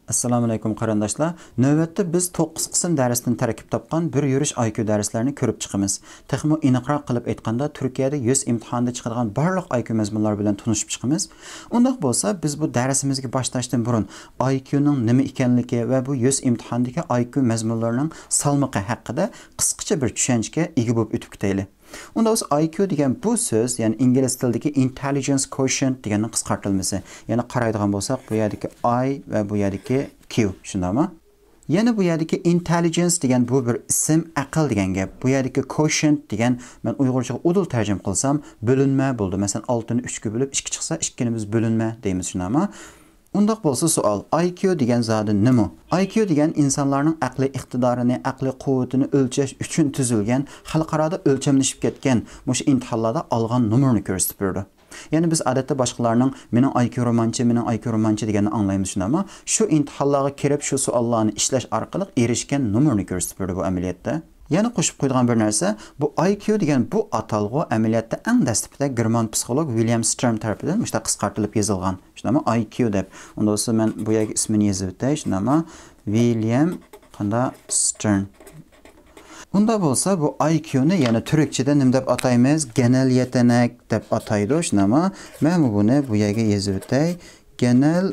Assalomu alaykum qarindoshlar. Navbatda biz 9 qism darsdan tarkib topgan bir yurish IQ darslarini ko'rib chiqamiz. Texmo aniqroq qilib aytganda, Turkiyada 100 imtihonda chiqadigan barliq IQ mazmunlari bilan tanishib chiqamiz. Undaq bo'lsa, biz bu darsimizga boshlashdan burun IQ ning nima ekanligi va bu 100 imtihondagi IQ mazmunlarining salmoqi haqida qisqacha bir tushunchaga ega bo'lib o'tib ketaylik. Unda o'zi IQ degan bu so'z, ya'ni ingliz tilidagi intelligence quotient deganning qisqartirilmasi. Ya'ni qaraydigan bo'lsak, bu yerdagi I va bu yerdagi Q, shundaymi? Yana bu yerdagi intelligence degan bu bir ism, aql degan gap. Bu yerdagi quotient degan men Uyg'urchaga udul tarjima qilsam, bo'linma bo'ldi. Masalan, 6 ni 3 ga bo'lib 2 chiqsa, 2 ni biz bo'linma deymiz, shundaymi? Undaq bo'lsa savol, IQ degan zodi nima? IQ degan insonlarning aqliy iqtidorini, aqliy quvvatini o'lchash uchun tuzilgan, xalqaroda o'lchamlashib ketgan, o'sha imtihonlarda olgan nomerni ko'rsatib berdi. Ya'ni biz odatda boshqalarning mening IQ romanchi deganini anglaymiz, shundami? Shu imtihonlarga kirib, shu savollarni ishlash orqali erishgan nomerni ko'rsatib berdi bu amaliyotda. Yana qo'shib qo'ygan bir narsa, bu IQ degan bu atalg'u amaliyotda eng dastlabda german psixolog William Stern tarafidan mushta qisqartirilib yozilgan. Shundami? IQ deb. Unda bo'lsa men bu yerga ismini yozib o'tay, shundami? William Stern. Unda bo'lsa bu IQ ni yana turkchada nima deb ataymiz? Genel yetenek deb ataydi, shundami? Men buni bu yerga yozib o'tay. Genel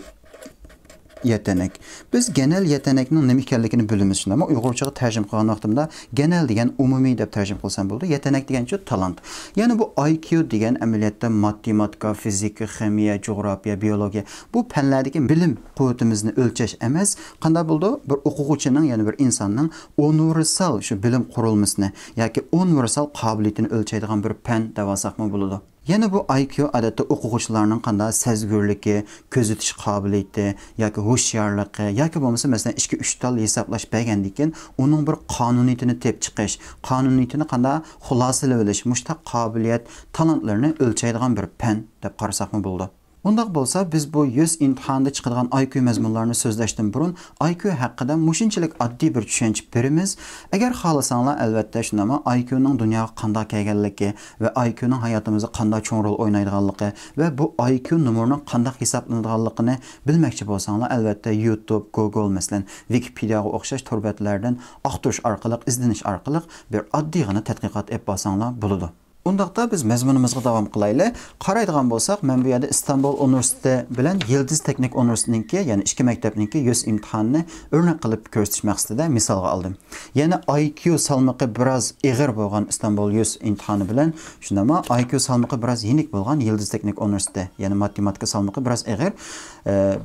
yetenek. Biz genel yetenekning nima ekanligini bilamiz, shundami? Uyg'urchaga tarjima qilgan vaqtimda genel degan umumiy deb tarjima qilsam bo'ldi. Yetenek degancha talant. Ya'ni bu IQ degan amaliyotda matematika, fizika, ximiya, jo'g'rofiya, biologiya bu fanlardagi bilim quvvatimizni o'lchash emas, qanday bo'ldi? Bir o'quvchining, ya'ni bir insonning universal shu bilim qurilmasini yoki universal qobiliyatini o'lchaydigan bir fan deb olsaqmi bo'ladi. Yana bu IQ odatda o'quvchilarning qanday sezgurligi, ko'zitish qobiliyati yoki hushyorligi yoki bo'lmasa masalan 2-3 tal hisoblash bergandan keyin uning bir qonuniyatini tep chiqish, qonuniyatini qanday xulosalab olish, mushtaq qobiliyat, talantlarni o'lchaydigan bir fan deb qarasaqmi bo'ldi. Undaq bo'lsa, biz bu 100 imtihonda chiqadigan IQ mazmunlarini so'zlashdan burun IQ haqida mushunchalik oddiy bir tushuncha beramiz. Agar xohlasanglar, albatta shundami, IQ ning dunyoga qanday kelganligi va IQ ning hayotimizda qanday cho'ng rol o'ynaydiganligi va bu IQ nomerining qanday hisoblanadiganligini bilmoqchi bo'lsanglar, albatta YouTube, Google masalan, Wikipediaga o'xshash turbatlardan aqtirish orqali, izlanish orqali bir oddiygina tadqiqot olib bo'lsanglar bo'ladi. Undaqda biz mazmunimizga davom qilaylik. Qaraydigan bo'lsak, men bu yerda Istanbul universiteti bilan Yildiz Texnik universitetiniki, ya'ni ikki maktabniki 100 imtihonini o'rnak qilib ko'rsatish maqsadida misolga oldim. Yana IQ salmoqi biroz og'ir bo'lgan Istanbul 100 imtihoni bilan, shundami, IQ salmoqi biroz yengil bo'lgan Yildiz Texnik universiteti, ya'ni matematika salmoqi biroz og'ir.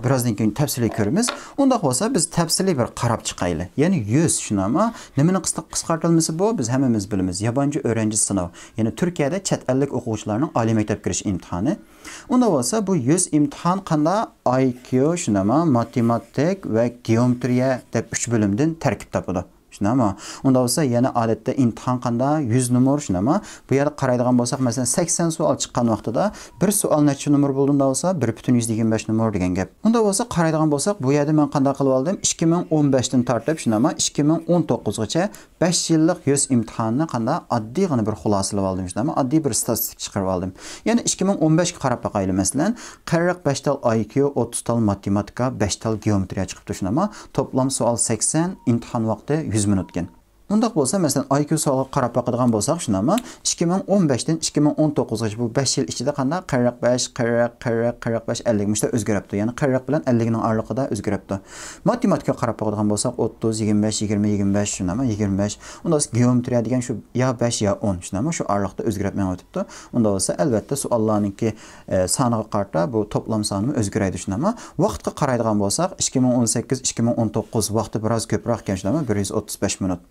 Birozdan keyin tafsiliy ko'ramiz. Undaq bo'lsa, biz tafsiliy bir qarab chiqaylik. Ya'ni 100 shundami, nimani qisqartirilmasi bu? Biz hammamiz bilamiz. Yabancı öğrenci sınav. Ya'ni Türkiye'de chet ellik o'quvchilarning oliy maktab kirish imtihoni. Unda bo'lsa, bu 100 imtihon qanday IQ, shundami, matematik va geometriya deb 3 bo'limdan tarkib topadi. Shundami? Unda bo'lsa, yana odatda imtihon qanday 100 nomer, shundami? Bu yerda qaraydigan bo'lsak, masalan 80 savol chiqqan vaqtida bir savol necha nomer bo'lganda bo'lsa 1.125 nomer degan gap. Unda bo'lsa, qaraydigan bo'lsak, bu yerda men qanday qilib oldim? 2015 dan tortib, shundami, 2019 gacha 5 yillik 100 imtihonni qanday oddiygina bir xulosalab oldim, shundami? Oddiy bir statistik chiqarib oldim. Ya'ni 2015 ga qarab boqaylik, masalan, 45 tal IQ, 30 tal matematika, 5 tal geometriya chiqibdi, shundami? Toplam savol 80, imtihon vaqti 100 minutgan. Undaq bo'lsa, masalan, IQ savoliga qarab boqadigan bo'lsak, shundami? 2015 dan 2019 gacha bu 5 yil ichida qanday 45, 45, 50 mushta o'zgaribdi. Ya'ni 40 bilan 50 ning oralig'ida o'zgaribdi. Matematikaga qarab boqadigan bo'lsak, 30, 25, 20, 25 shundami? 25. Unda geometriya degan shu ya 5 ya 10 shundami? Shu oralig'ida o'zgarib o'tibdi. Unda bo'lsa, albatta savollarningki soniga qarata bu to'plam soni o'zgaradi, shundami? Vaqtga qaraydigan bo'lsak, 2018-2019 vaqti biroz ko'proq ekan, shundami? 135 minut.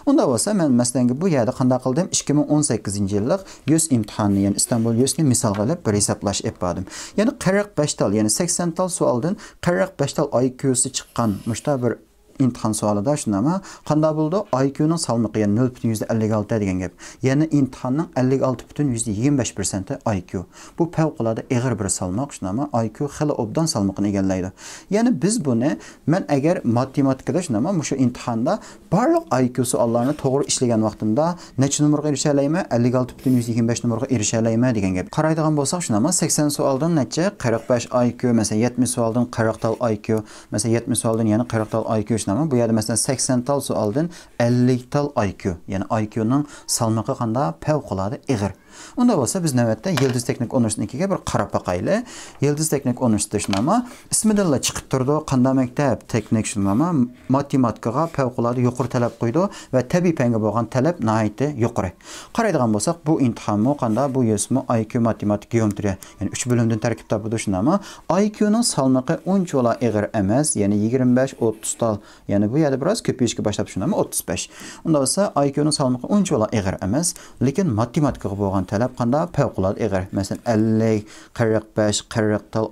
Unda bo'lsa, men masalan bu yerda qanday qildim? 2018-yillik 100 imtihonni, ya'ni Istanbul 100 ni misol qilib bir hisoblash etdim. Ya'ni 45 tal, ya'ni 80 tal savoldan 45 tal IQ'si chiqqan mushta bir imtihon savolida shundami, qanday bo'ldi? IQ ning salmog'i yani 0.56 degan gap. Ya'ni imtihonning 56.25% IQ. Bu favqulodda ig'ir bir salmoq, shundami? IQ xili obdan salmoqni egallaydi. Ya'ni biz buni men agar matematikada shundami, shu imtihonda barliq IQ savollarini to'g'ri ishlagan vaqtimda necha numaraga erisha olayman? 56.125 numaraga erisha olayman degan gap. Qaraydigan bo'lsak shundami, 80 savoldan necha? 45 IQ, mesela 70 savoldan 40 tal IQ, mesela 70 savoldan yana 40 tal IQ shundami? Bu yerda mesela 80 tal savoldan 50 tal IQ. Yani IQ-ning salmoqi qanday? Favqulodda ig'ir. Unda bo'lsa biz navbatda Yıldız Teknik Universitetiga bir qarab baqaylik. Yıldız Teknik Universiteti shunami, ismidan chiqib turdi. Qanday maktab teknik shunami, matematikaga favqulodda yuqori talab qo'ydi va tabiiy fanga bo'lgan talab nihoyatda yuqori. Qaraydigan bo'lsak, bu imtihonmi qanday? Bu yosmi IQ, matematik, geometriya, ya'ni 3 bo'limdan tarkib topadi shunami. IQ-ning salmoqi uncha ig'ir emas, ya'ni 25-30 tal. Ya'ni bu yerda biroz ko'payishga boshlab shunami, 35. Unda bo'lsa IQ-ning salmoqi uncha ig'ir emas, lekin matematikaga bo'lgan talab qanday? Favqulodda ig'ir. Masalan 50, 45, 40 tal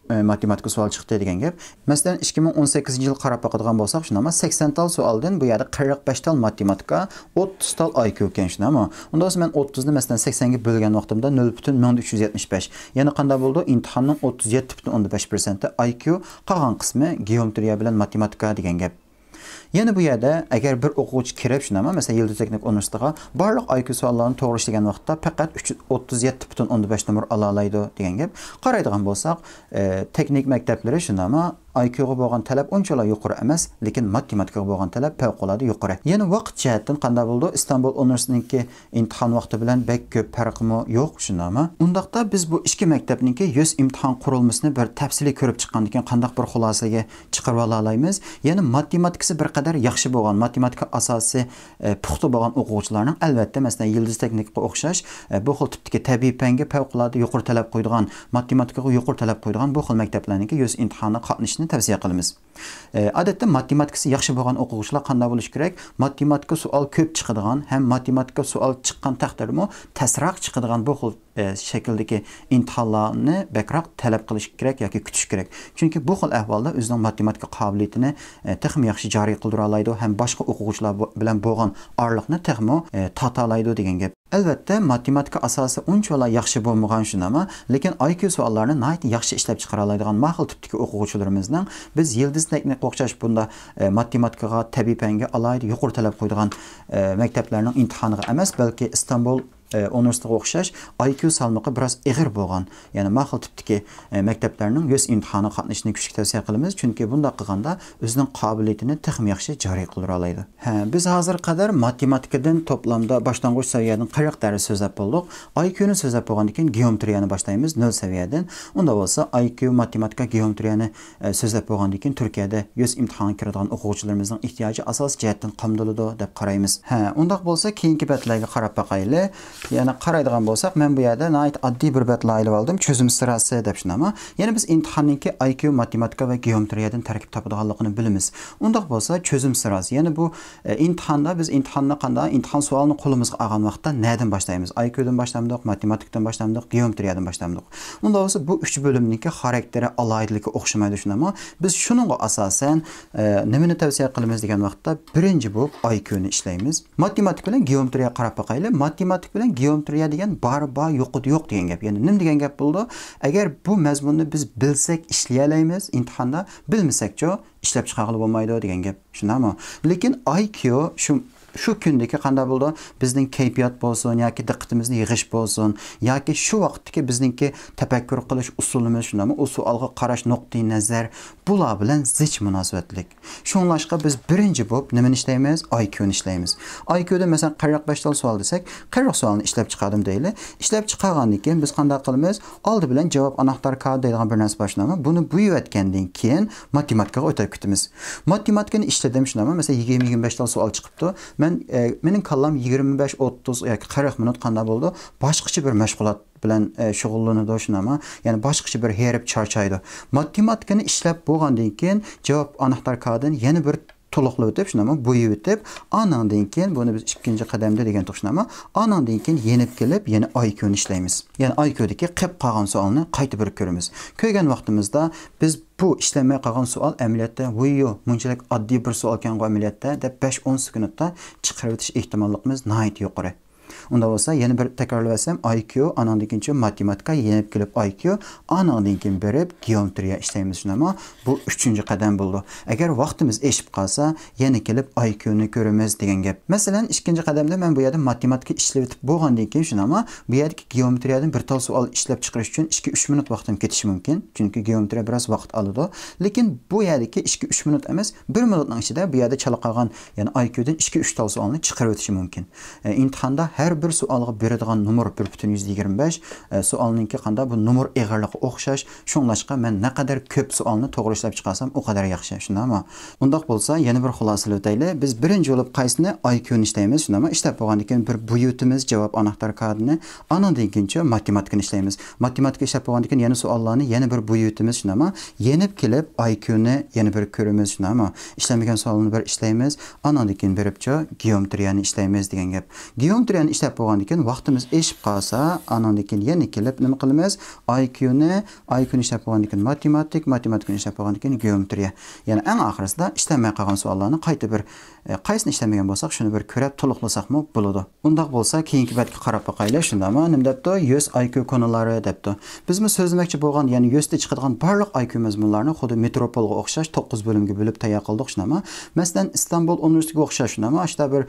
matematika savol chiqdi degan gap. Masalan 2018-yil qarab baqadigan bo'lsak, shunami 80 tal savoldan bu yerda 45 tal matematika, 30 tal IQ ekan shunami. Unda men 30 ni masalan 80 ga bo'lgan vaqtimda 0.375. Ya'ni qanday bo'ldi? Imtihonning 37.15% IQ, qolgan qismi geometriya bilan matematika degan gap. Yana bu yerda agar bir o'quvchi kirib shunami, masalan Yıldız Teknik Universitetiga barliq IQ savollarini to'g'ri ishlagan vaqtda faqat 37.15 numar ola oladi degan gap. Qaraydigan bo'lsak, texnik maktablari shunami, IQ-ga bo'lgan talab unchalar yuqori emas, lekin matematikaga bo'lgan talab favqulodda yuqori. Yana vaqt jihatdan qanday bo'ldi? İstanbul Universitetiniki imtihon vaqti bilan bek ko'p farqimi yo'q shunami. Undaqda biz bu ikki maktabniki 100 imtihon qurilmasini bir tafsiliy ko'rib chiqqandan keyin qanday bir xulosaga chiqarib ola olamiz? Ya'ni matematikasi bir qadar yaxshi bo'lgan, matematika asosi puxta bo'lgan o'quvchilarning albatta masalan Yıldız Teknikga o'xshash bu xil tipdagi tabiiy fanga favqulodda yuqori talab qo'ydigan, matematikaga yuqori talab qo'ydigan bu xil maktablarniki 100 imtihonga qatnashishni tavsiya qilamiz. Odatda matematikasi yaxshi bo'lgan o'quvchilar qanday bo'lish kerak? Matematika savol ko'p chiqadigan, ham matematika savol chiqqan taqdirda tasroq chiqadigan bu xil shakldagi imtihonlarni bakroq talab qilish kerak yoki kutish kerak. Chunki bu xil ahvolda o'zining matematika qobiliyatini texmi yaxshi joriy qildira oladi, ham boshqa o'quvchilar bilan bo'lgan orliqni texmi tata oladi degan gap. Albatta matematika asosi unchalar yaxshi bo'lmagan shunami, lekin IQ savollarini nihoyat yaxshi ishlab chiqara oladigan mahal tipdagi o'quvchilarimizning biz Yıldız Teknik o'xshash bunda matematikaga, tabiiy fanga alohida yuqori talab qo'ydigan maktablarning imtihoniga emas, balki İstanbul Universitetiga o'xshash IQ salmoqi biroz ig'ir bo'lgan, ya'ni mahal tipdagi maktablarning 100 imtihoniga qatnashishni kuchli tavsiya qilamiz, chunki bunda qilganda o'zining qobiliyatini texmi yaxshi joriy qildira oladi. Biz hozir qadar matematikadan to'plamda boshlang'ich saviyadan 40 dars so'zlab bo'ldik. IQ-ni so'zlab bo'lgandan keyin geometriyani boshlaymiz 0 saviyadan. Unda bo'lsa IQ, matematika, geometriyani so'zlab bo'lgandan keyin Turkiyada 100 imtihonga kiradigan o'quvchilarimizning ehtiyoji asos jihatdan qamdiladi deb qaraymiz. Undaq bo'lsa keyingi batlarga qarab baqaylik. Yana qaraydigan bo'lsak, men bu yerda nihoyat oddiy bir batla ilib oldim, cho'zim sirasi deb shunami. Yana biz imtihonniki IQ, matematika va geometriyadan tarkib topadiganligini bilamiz. Undaq bo'lsa cho'zim sirasi. Ya'ni bu imtihonda biz imtihonni qanday, imtihon savolini qo'limizga olgan vaqtda neden boshlaymiz? IQ-dan boshlamdik, matematikdan boshlamdik, geometriyadan boshlamdik. Unda bo'lsa bu 3 bo'limniki xarakteri aloyidligi o'xshamaydi shunami. Biz shuningga asosan nimani tavsiya qilamiz degan vaqtda birinchi bo'lib IQ-ni ishlaymiz. Matematik bilan geometriya qarab baqaylik. Matematik bilan geometriya degan bar yo'qdi yo'q degan gap. Ya'ni nim degan gap bo'ldi? Agar bu mazmunni biz bilsak ishlay olamiz, imtihonda bilmasakcho ishlab chiqarib bo'lmaydi degan gap. Shundami? Lekin IQ shu kundagi qanday bo'ldi? Bizning kayfiyat bo'lsin yoki diqqatimizni yig'ish bo'lsin yoki shu vaqtdagi bizningki tafakkur qilish usulimiz shundami? U savolga qarash nuqtai nazar bular bilan zich munosabatlik. Shunlashqa biz birinchi bo'lib nimani ishlaymiz? IQ-ni ishlaymiz. IQ-da masalan 45 tal savol desak, 40 savolni ishlab chiqardim deylik. Ishlab chiqargandan keyin biz qanday qilamiz? Oldi bilan javob anahtar kod deydigan bir narsa boshlanadi. Buni buyayotgandan keyin matematikaga o'tib ketamiz. Matematikani ishladim shundami? Masalan 20-25 tal savol chiqibdi. Mening kallam 25-30 yoki 40 minut qanday bo'ldi? Boshqacha bir mashg'ulot bilan shug'ullanadi shunami? Ya'ni boshqacha bir herib charchaydi. Matematikani ishlab bo'lgandan keyin javob anahtar kodini yana bir to'liqlab o'tib, shunama bo'yib o'tib, anandan keyin buni biz ikkinchi qadamda degan to'xnama, anandan keyin yenib kelib, yana IQ ni ishlaymiz. Ya'ni IQ dagi qilib qolgan savolni qayta bir ko'ramiz. Ko'rgan vaqtimizda biz bu ishlamay qolgan savol amaliyotda "Voyo, bunchalik oddiy bir savol ekan amaliyotda" deb 5-10 sekundda chiqarib o'tish ehtimolligimiz nihoyat yuqori. Unda bo'lsa, yana bir takrorlasam, IQ, anandan keyin matematika, yenib kelib IQ, anandan keyin berib geometriya ishlaymiz shunama. Bu 3-qadam bo'ldi. Agar vaqtimiz eshib qolsa, yana kelib IQ ni ko'ramiz degan gap. Masalan, 2-qadamda men bu yerda matematika ishlab o'tib bo'lgandan keyin shunama, bu yerdagi geometriyadan bir tal savol ishlab chiqarish uchun 2-3 minut vaqtim ketishi mumkin. Chunki geometriya biroz vaqt oladi. Lekin bu yerdagi 2-3 minut emas, 1 minutning ichida bu yerda chala qolgan, ya'ni IQ dan 2-3 tal savolni chiqarib o'tishi mumkin. İmtihanda her bir sualga beradigan numar 1,25, sualninki qanda bu numar eg'irligi o'xshash. Shunlashqa men naqadar ko'p sualni to'g'ri ishlab chiqarsam, o qadar yaxshi. Shundami? Undaq bo'lsa, yana bir xulosalab o'taylik. Biz birinchi bo'lib qaysini IQ ni ishlaymiz, shundami? Ishlab bo'lgandan keyin bir buyutimiz javob anahtar kodini, anandan keyin matematikani ishlaymiz. Matematika ishlab bo'lgandan keyin yana savollarni yana bir buyutimiz, shundami? Yenib kelib IQ ni yana bir ko'ramiz, shundami? Ishlamagan savolni bir ishlaymiz, anandan keyin beribcha geometriyani ishlaymiz degan gap. Geometriyani ishlab bo'lgandan keyin vaqtimiz eshib qolsa, anandan keyin yana kelib nima qilamiz? IQ ni ishlab bo'lgandan keyin matematikani ishlab bo'lgandan keyin geometriya. Ya'ni eng oxirisida ishlamay qolgan savollarni qayta bir qaysini ishlamagan bo'lsak, shuni bir ko'rib to'liqlasaqmi bo'ladi. Undaq bo'lsa, keyingi betga qarab boqaylik. Shundami? Nima debdi? 100 IQ konulari debdi. Bizmi so'zlamoqchi bo'lgan, ya'ni 100 da chiqadigan barliq IQ mazmunlarni xuddi metropolga o'xshash 9 bo'limga bo'lib tayyor qildik, shundami? Masalan, Istanbul universitetiga o'xshash, shundami? Ashta bir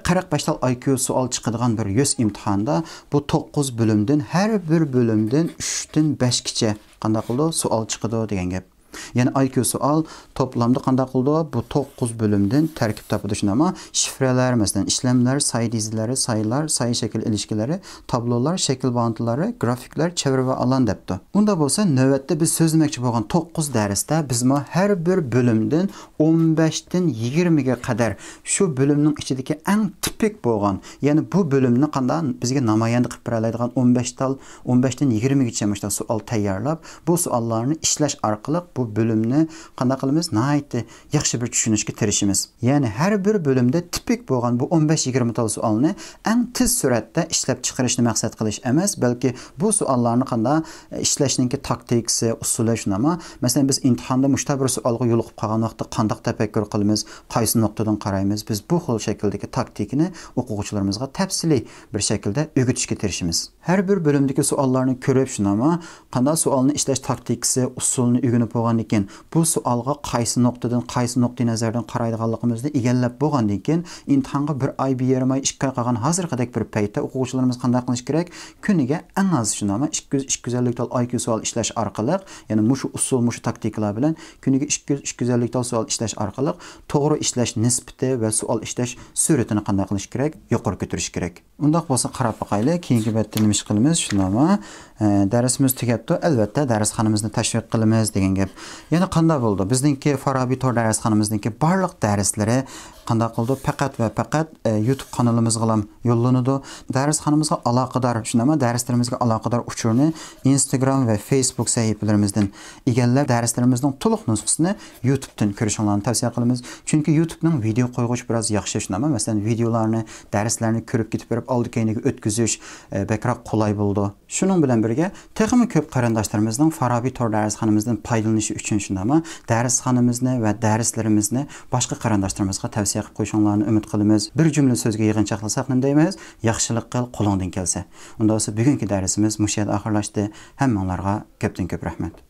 45 tal IQ savol chiqadigan bir 100 imtihanda bu 9 bo'limdan har bir bo'limdan 3 dan 5 gacha qanday qildi savol chiqadi degan gap. Yani IQ sual toplamda qanday qildi? Bu 9 bo'limdan tarkib topadi shunama. Shifreler, masalan, ishlamlar, sayı dizileri, sayılar, sayı şekil ilişkileri, tablolar, şekil bağıntıları, grafikler, çevre ve alan depti. Unda bo'lsa, navbatda biz so'zlamoqchi bo'lgan 9 darsda biz har bir bo'limdan 15 dan 20 ga qadar shu bo'limning ichidagi eng tipik bo'lgan, ya'ni bu bo'limni qanday bizga namoyanda qilib beradigan 15 dan 20 gacha mashta savol tayyorlab, bu savollarni ishlash orqali bu bölümni qanday qilamiz? Nihoyatda yaxshi bir tushunishga tirishimiz. Ya'ni har bir bo'limda tipik bo'lgan bu 15-20 tal savolni eng tez suratda ishlab chiqarishni maqsad qilish emas, balki bu savollarni qanday ishlashninki taktikasi, usuli shunama. Masalan, biz imtihonda mushta bir savolga yo'liqib qolgan vaqtda qanday tafakkur qilamiz, qaysi nuqtadan qaraymiz? Biz bu xil shakldagi taktikini o'quvchilarimizga tafsiliy bir shaklda o'rgatishga tirishimiz. Har bir bo'limdagi savollarni ko'rib shunama, qanday savolni ishlash taktikasi, usulini o'rganib bo'lgandan keyin bu savolga qaysi nuqtadan, qaysi nuqtai nazardan qaraydiganligimizni egallab bo'lgandan keyin imtihonga bir oy, bir yarim oy, 2 oy qolgan hozirgidek bir paytda o'quvchilarimiz qanday qilish kerak? Kuniga eng az shunama 250 tal IQ savol ishlash orqali, ya'ni mushu usul, mushu taktikalar bilan kuniga 250 tal savol ishlash orqali to'g'ri ishlash nisbati va savol ishlash sur'atini qanday qilish kerak? Yuqori ko'tarish kerak. Undaq bo'lsa qarab boqaylik, keyingi betda nima ish qilamiz? Shunama, darsimiz tugatdi. Albatta, darsxonamizni tashviq qilamiz degan gap. Yana qanday bo'ldi? Bizningki Farabi Tor darsxonamizningki barliq darslari qanday qildi? Faqat va faqat YouTube kanalimizga ham yo'llanadi. Darsxonamizga aloqador, shunama darslarimizga aloqador uchurni Instagram va Facebook sahifalarimizdan egallab, darslarimizning to'liq nusxasini YouTubedan ko'rishingizni tavsiya qilamiz. Chunki YouTubening video qo'yg'ich biroz yaxshi shunama. Masalan, videolarni, darslarni ko'rib ketib berib oldi-keyniga o'tkazish bekroq qulay bo'ldi. Shuning bilan birga, texmi ko'p qarindoshlarimizning Farabi Tor darsxonamizdan foydalanishi uchun shunama, darsxonamizni va darslarimizni boshqa qarindoshlarimizga tavsiya qilib qo'yishinglarni umid qilamiz. Bir jumla so'zga yig'inchoqlasak nima deymiz? Yaxshilik qil, qo'lingdan kelsa. Unda bo'lsa bugungi darsimiz mush yerda oxirlashdi. Hammanglarga ko'pdan ko'p rahmat.